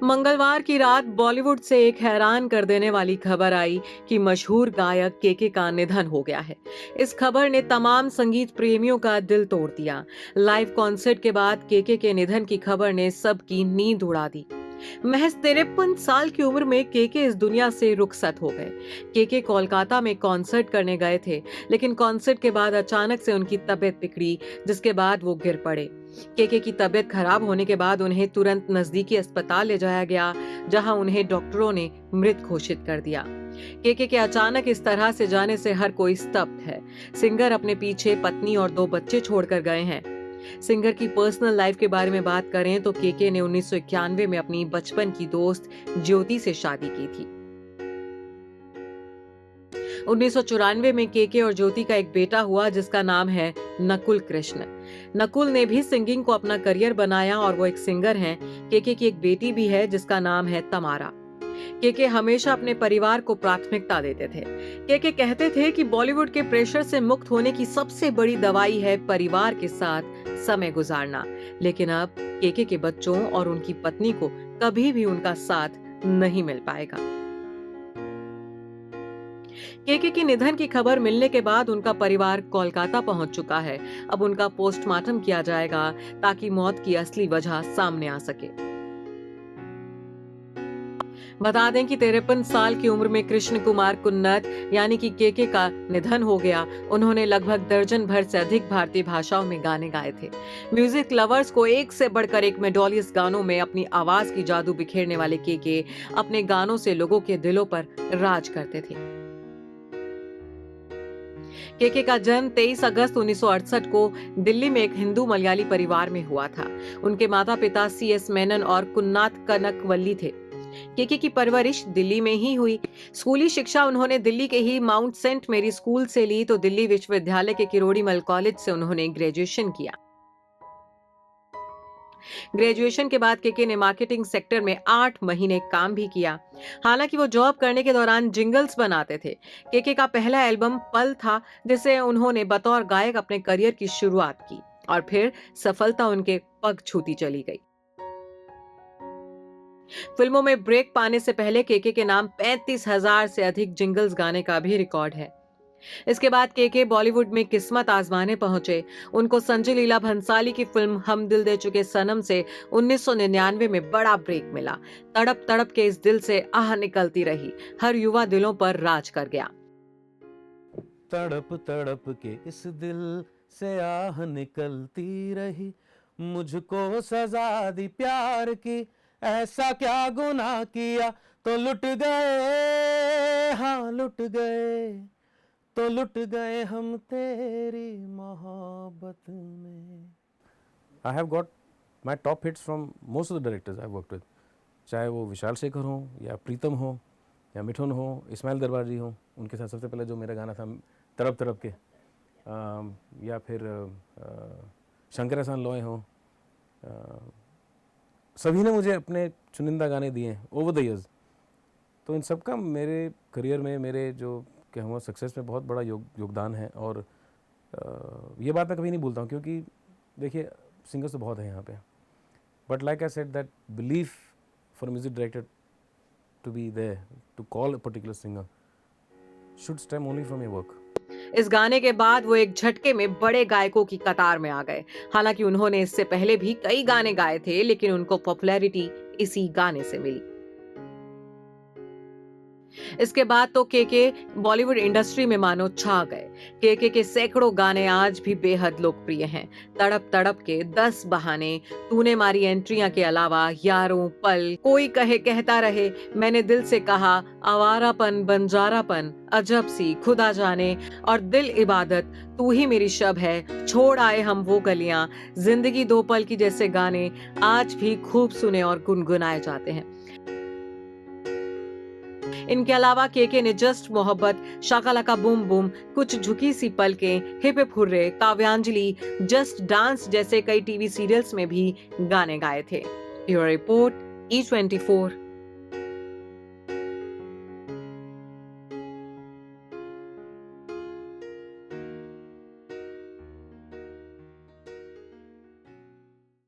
मंगलवार की रात बॉलीवुड से एक हैरान कर देने वाली खबर आई कि मशहूर गायक केके का निधन हो गया है। इस खबर ने तमाम संगीत प्रेमियों का दिल तोड़ दिया। लाइव कॉन्सर्ट के बाद केके के निधन की खबर ने सबकी नींद उड़ा दी। महज 53 साल की उम्र में केके इस दुनिया से रुखसत हो गए। केके कोलकाता में कॉन्सर्ट करने गए थे, लेकिन कॉन्सर्ट के बाद अचानक से उनकी तबीयत बिगड़ी, जिसके बाद वो गिर पड़े। केके की तबीयत खराब होने के बाद उन्हें तुरंत नजदीकी अस्पताल ले जाया गया, जहां उन्हें डॉक्टरों ने मृत घोषित कर दिया। केके के अचानक इस तरह से जाने से हर कोई स्तब्ध है। सिंगर अपने पीछे पत्नी और 2 बच्चे छोड़कर गए हैं। सिंगर की पर्सनल लाइफ के बारे में बात करें तो केके ने 1991 में अपनी बचपन की दोस्त ज्योति से शादी की थी। 1994 में केके और ज्योति का एक बेटा हुआ, जिसका नाम है नकुल कृष्ण। नकुल ने भी सिंगिंग को अपना करियर बनाया और वो एक सिंगर हैं। केके की एक बेटी भी है, जिसका नाम है तमारा। केके हमेशा अपने परिवार को प्राथमिकता देते थे। केके कहते थे कि बॉलीवुड के प्रेशर से मुक्त होने की सबसे बड़ी दवाई है परिवार के साथ समय गुजारना। लेकिन अब केके के बच्चों और उनकी पत्नी को कभी भी उनका साथ नहीं मिल पाएगा। केके के निधन की खबर मिलने के बाद उनका परिवार कोलकाता पहुंच चुका है। अब उनका पोस्टमार्टम किया जाएगा, ताकि मौत की असली वजह सामने आ सके। बता दें कि 53 साल की उम्र में कृष्ण कुमार कुन्नत यानी कि केके का निधन हो गया। उन्होंने लगभग दर्जन भर से अधिक भारतीय भाषाओं में गाने गाए थे। म्यूजिक लवर्स को एक से बढ़कर एक मेलोडियस गानों में अपनी आवाज की जादू बिखेरने वाले केके अपने गानों से लोगों के दिलों पर राज करते थे। केके का जन्म 23 अगस्त 1968 को दिल्ली में एक हिंदू मलयाली परिवार में हुआ था। उनके माता पिता CS मेनन और कुन्नाथ कनकवल्ली थे। केके की परवरिश दिल्ली में ही हुई। स्कूली शिक्षा उन्होंने दिल्ली के ही माउंट सेंट मेरी स्कूल से ली, तो दिल्ली विश्वविद्यालय के किरोड़ीमल कॉलेज से उन्होंने ग्रेजुएशन किया। ग्रेजुएशन के बाद केके ने मार्केटिंग सेक्टर में 8 महीने काम भी किया। हालांकि वो जॉब करने के दौरान जिंगल्स बनाते थे। केके का पहला एल्बम पल था, जिसे उन्होंने बतौर गायक अपने करियर की शुरुआत की, और फिर सफलता उनके पग छूती चली गई। फिल्मों में ब्रेक पाने से पहले केके के नाम 35,000 से अधिक जिंगल्स गाने का भी रिकॉर्ड है। इसके बाद केके बॉलीवुड में किस्मत आजमाने पहुंचे। उनको संजय लीला भंसाली की फिल्म हम दिल दे चुके सनम से 1999 में बड़ा ब्रेक मिला। तड़प तड़प के इस दिल से आह निकलती रही हर युवा दिलों पर राज कर गया। तड़प तड़प के इस दिल से आह निकलती रही, मुझको सजा दी प्यार की, ऐसा क्या गुनाह किया तो लुट गए, हाँ लुट गए, तो लुट गए हम तेरी मोहब्बत में। I have got my top hits from most of the directors I worked with, चाहे वो विशाल शेखर हो या प्रीतम हो या मिठुन हो, इस्माइल दरबारी हो। उनके साथ सबसे पहले जो मेरा गाना था तड़प तड़प के, या फिर शंकर एहसान लोय हो, सभी ने मुझे अपने चुनिंदा गाने दिए ओवर द ईयर्स। तो इन सब का मेरे करियर में, मेरे जो कहूँगा सक्सेस में बहुत बड़ा योगदान है। और ये बात मैं कभी नहीं भूलता हूँ, क्योंकि देखिए सिंगर्स तो बहुत हैं यहाँ पे, but like I said that belief for music director to be there to call a particular singer should stem only from your work. इस गाने के बाद वो एक झटके में बड़े गायकों की कतार में आ गए। हालांकि उन्होंने इससे पहले भी कई गाने गाए थे, लेकिन उनको पॉपुलैरिटी इसी गाने से मिली। इसके बाद तो केके बॉलीवुड इंडस्ट्री में मानो छा गए। केके के सैकड़ों गाने आज भी बेहद लोकप्रिय हैं। तड़प तड़प के, 10 बहाने, तूने मारी एंट्रियां के अलावा यारों, पल, कोई कहे कहता रहे, मैंने दिल से कहा, आवारापन, बंजारापन, अजब सी, खुदा जाने और दिल इबादत, तू ही मेरी शब है, छोड़ आए हम वो गलियां, जिंदगी दो पल की जैसे गाने आज भी खूब सुने और गुनगुनाए जाते हैं। इनके अलावा केके ने जस्ट मोहब्बत, शाकालाका बूम बूम, कुछ झुकी सी पलकें, हिप हिप हुर्रे, काव्यांजलि, जस्ट डांस जैसे कई टीवी सीरियल्स में भी गाने गाए थे। Bureau report, E24।